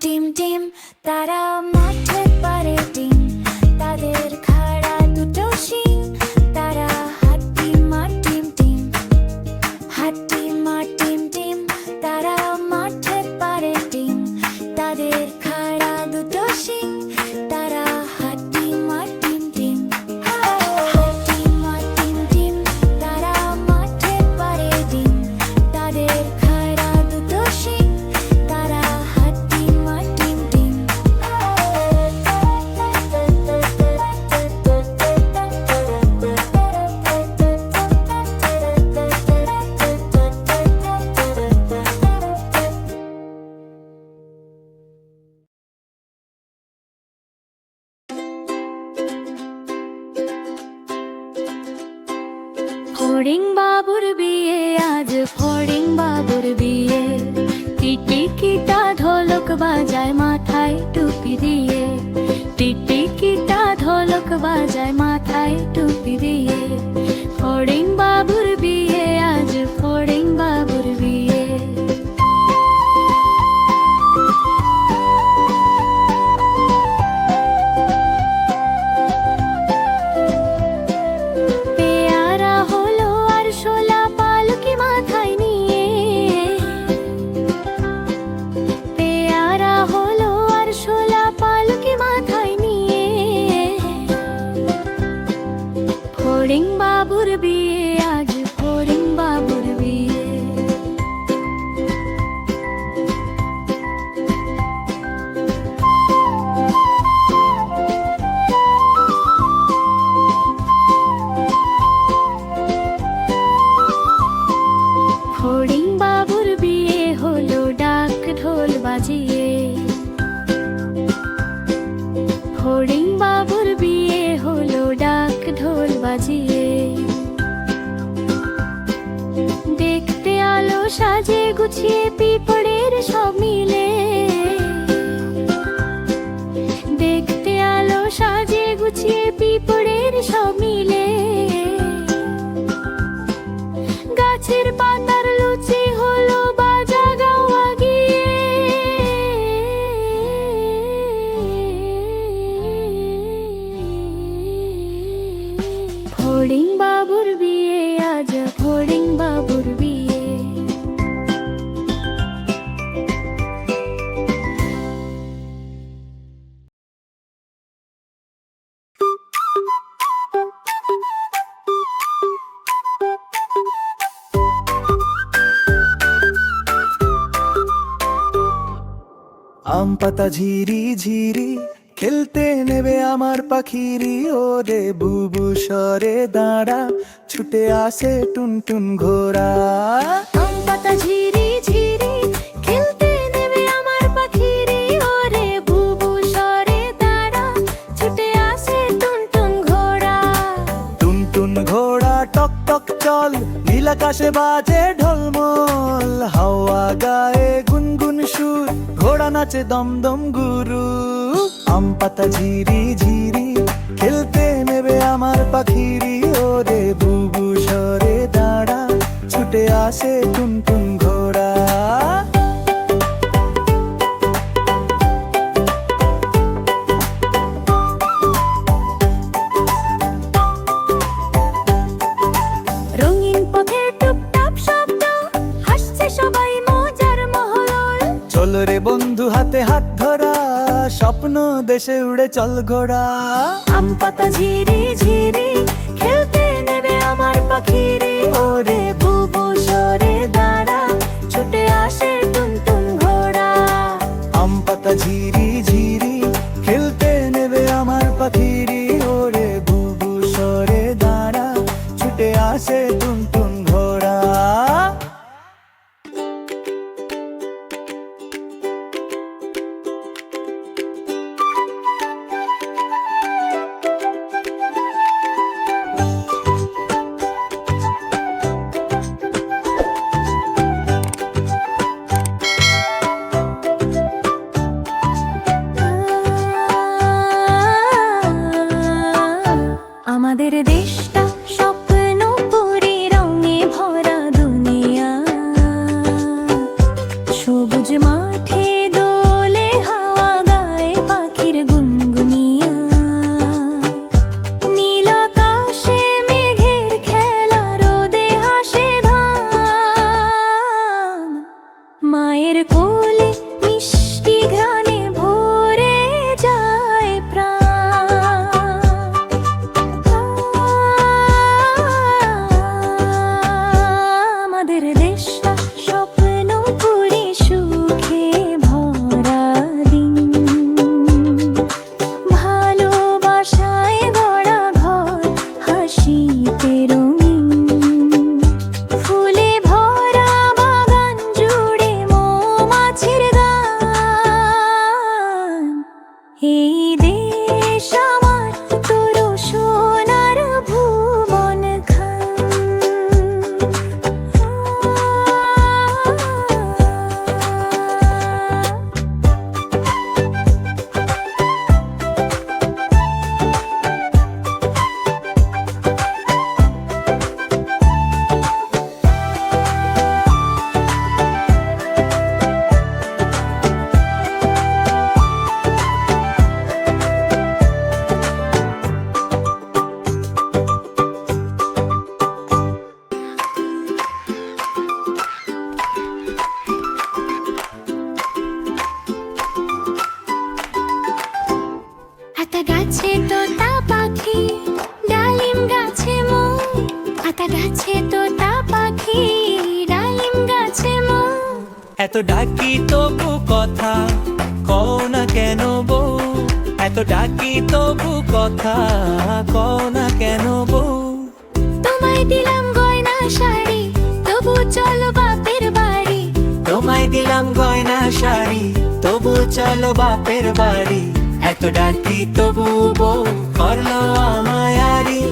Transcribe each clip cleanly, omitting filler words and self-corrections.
Team team তারা মাঠে পারে ডিম তাদের খাড়া দুটো শিং তারা হাড্ডি মা টিম টিম হাড্ডি মা টিম টিম তারা মাঠে পারে ডিম তাদের খাড়া দুটো শিং তারা হাড্ডি মা টিম টিম হাড্ডি মা টিম টিম তারা মাঠে পারে ডিম তাদের খাড়া দুটো শিং তারা হাড্ডি মা টিম টিম ফড়িং বাবুর বিয়ে আজ ফড়িং বাবুর বিয়ে টিটিকিটা ঢোলক বাজায় মাথায় টুপি দিয়ে টিটিকিটা ঢোলক বাজায় মাথায় টুপি দিয়ে ফড়িং বাবুর বিয়ে আজ ফড়িং বাবুর বিয়ে ফড়িং বাবুর বিয়ে আজ ফড়িং বাবুর বিয়ে ফড়িং বাবুর বিয়ে হলো ডাক ঢোল বাজিয়ে ফড়িং বাবুর বিয়ে হলো ডাক ঢোল বাজিয়ে দেখতে আলো সাজে গুছিয়ে পিঁপড়ের সব মিলে দেখতে আলো সাজে গুছিয়ে পিঁপড়ের সব মিলে গাছের পাতার লুচি হলো বাজা গাওয়া গিয়ে ফড়িং বাবুর বিয়ে আজ ফড়িং বাবুর বিয়ে আম পাতা ঝিরি ঝিরি খেলতে নেবে আমার পাখিরি ওরে বুবু সরে দাঁড়া ছুটে আসে টুনটুন ঘোড়া আম পাতা ঝিরি ঝিরি খেলতে নেবে আমার পাখিরি ওরে বুবু সরে দাঁড়া ছুটে আসে টুনটুন ঘোড়া টুনটুন ঘোড়া টক টক চল নীল আকাশে বাজে ঢলমল হাওয়া গায়ে গুনগুন সুর ঘোড়া নাচে দমদম গুরু আম পাতা ঝিরি ঝিরি খেলতে নেবে আমার পাখিরি ওরে বুবু সরে দাঁড়া ছুটে আসে টুনটুন ঘোড়া রঙিন পথের টুপটাপ শব্দ হাসছে সবাই মজার মহরল চল রে বন্ধু হাতে হাত ধরা স্বপ্ন দেশে উড়ে চল ঘোড়া আম পাতা ঝিরি ঝিরি খেলতে নেবে আমার পাখিরি ওরে বুবু সরে দাঁড়া ছুটে আসে টুনটুন ঘোড়া আম পাতা ঝিরি ঝিরি খেলতে নেবে আমার পাখিরি ওরে বুবু সরে দাঁড়া ছুটে আসে টুনটুন ঘোড়া এই দেশ আমার তোর সোনার ভুবন আতা গাছে তোতা পাখি ডালিম গাছে মো আতা গাছে তোতা পাখি ডালিম গাছে মো এত ডাকি তবু কথা কও না কেন বউ, এত ডাকি তবু কথা কও না কেন বউ। তোমায় দিলাম গয়না শাড়ি তবু চলো বাপের বাড়ি তোমায় দিলাম গয়না শাড়ি তবু চলো বাপের বাড়ি। এত ডাকি তবু বউ করলো আমায় আরি,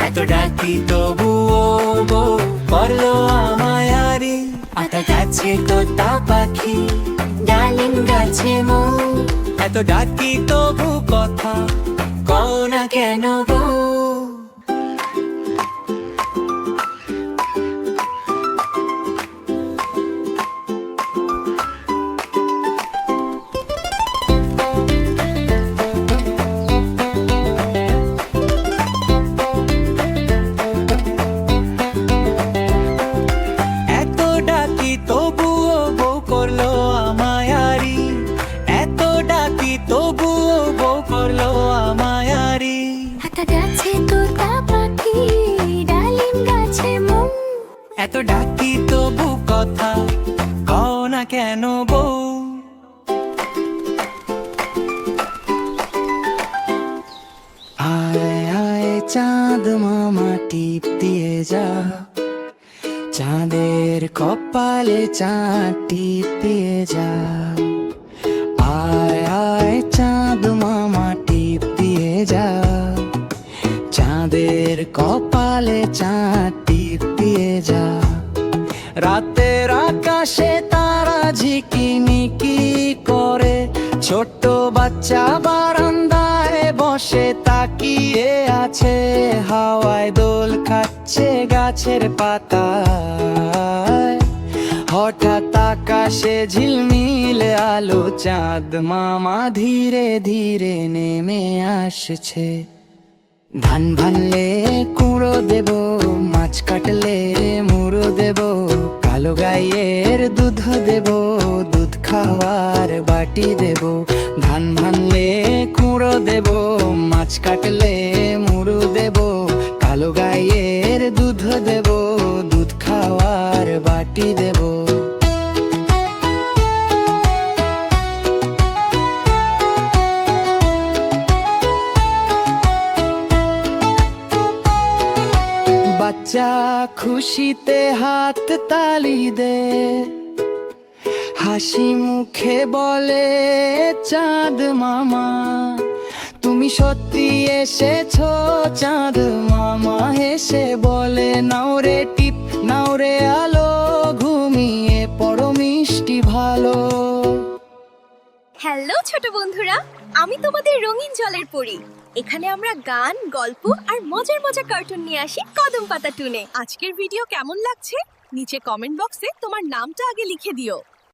এত ডাকি তবু ও বউ করলো আমায় আরি। আতা গাছে তোতা পাখি ডালিম গাছে মো, এত ডাকি তবু কথা কও না কেন বউ। এত ডাকি তবুও বউ করলো আমায় আরি, এত ডাকি তবুও বউ করলো আমায় আরি। আতা গাছে তোতা পাখি ডালিম গাছে মো এত ডাকি তবু কথা কও না কেন বউ। আয় আয় চাঁদ মামা টিপ দিয়ে যা, চাঁদের কপালে চাঁদ টিপ দিয়ে যা। আয় আয় চাঁদ মামা টিপ দিয়ে যা, চাঁদের কপালে চাঁদ টিপ দিয়ে যা। রাতের আকাশে তারা ঝিকিমিকি করে, ছোট্ট বাচ্চা বারান্দায় বসে তাকিয়ে আছে, হাওয়ায় দোল খাচ্ছে গাছের পাতায়। হঠাৎ আকাশে ঝিলমিল আলো, চাঁদ মামা ধীরে ধীরে নেমে আসছে। ধান ভানলে কুড়ো দেব, মাছ কাটলে মুড়ো দেব, কালো গাইয়ের দুধ দেব, দুধ খাওয়ার বাটি দেব। ধান ভানলে কুড়ো দেব, মাছ কাটলে মুড়ো দেব, কালো গাইয়ের দুধ দেব, দুধ খাওয়ার বাটি দেব। বাচ্চা খুশিতে হাত তালি দে, হাসি মুখে বলে চাঁদ মামা তুমি সত্যি এসেছো। চাঁদ মামা হেসে বলে নাও রে টিপ নাও রে আলো, ঘুমিয়ে পড়ো মিষ্টি ভালো। হ্যালো ছোট বন্ধুরা, আমি তোমাদের রঙিন জলের পরী। এখানে আমরা গান, গল্প আর মজার মজার কার্টুন নিয়ে আসি কদম পাতা টুনে। আজকের ভিডিও কেমন লাগছে নিচে কমেন্ট বক্সে তোমার নামটা আগে লিখে দিও।